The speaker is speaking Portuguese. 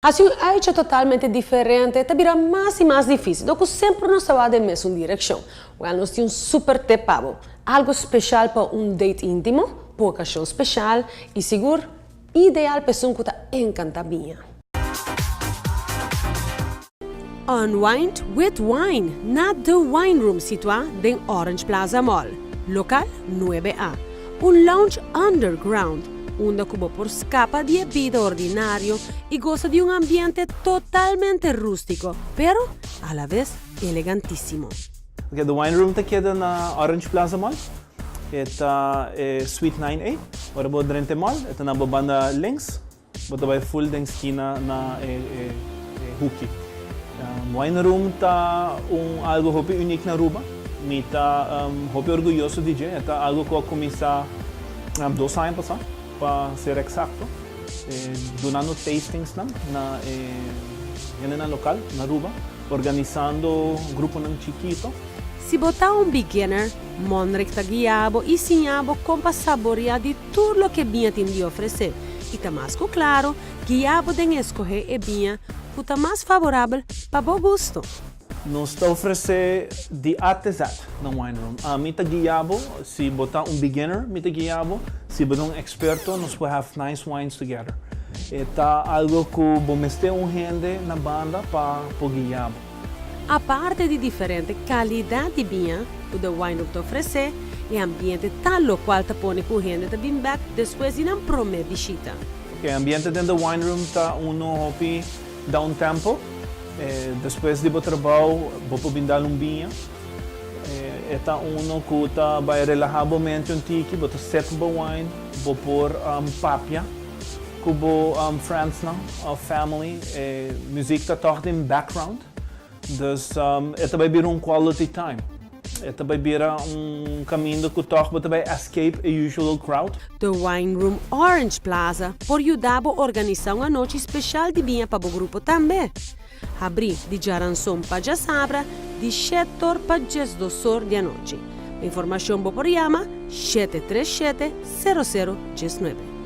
Assim, é totalmente diferente, tabira mais e mais difícil, do que sempre nós estamos na mesma direção. Nós temos super tepavo, algo especial para date íntimo, para ocasião especial e seguro, ideal para pessoa que está encantada. Unwind with Wine, na The Wine Room situado em Orange Plaza Mall, local 9A, lounge underground, onde cubo por escapa de vida ordinario y goza de un ambiente totalmente rústico, pero a la vez elegantísimo. Okay, The Wine Room queda na Orange Plaza Mall. Esta Suite 9A, ora bo drente mall, esta na banda links, bota vai full den esquina na Huki. Wine Room tá algo hopi único na Aruba. Mi tá hopi orgulhoso de dizer, tá algo que eu comecei 2 anos passado, para ser exato. Donando tastings na local, na Aruba, organizando grupo nang chiquito. Si botar beginner, monrek ta guiabo e sinhabo com saborear de tudo o que vinha tem de oferecer. E tá mais claro, guiabo den escolher e vinha que tá mais favorável para bom gosto. Nós está oferecer de até Z na Wine Room. A mim tá guiabo, se botar beginner, me tá guiabo, se botar experto, nós podemos have nice wines together. Tá algo que vamos ter gente na banda para guiabo. A parte de diferente qualidade de vinho que The Wine Room te oferece, e ambiente tal lo qual te põe com gente de vir back depois de uma promessa visita. O ambiente dentro da Wine Room tá hopi dá tempo. Depois de trabalho, vou brindar vinho. Está que vai relaxadamente tiki, vou set wine, vou pôr papia, cubo friends family, música tá toda em background. Dus esta vai vir quality time. Esta vai vir caminho que toch vai escape a usual crowd. The Wine Room Orange Plaza por ajudar a organizar uma noite especial de vinho para o grupo também. Abrir de Jaranson para Jasabra, de 7 para 10 da noite. Informação por chama 737 0019.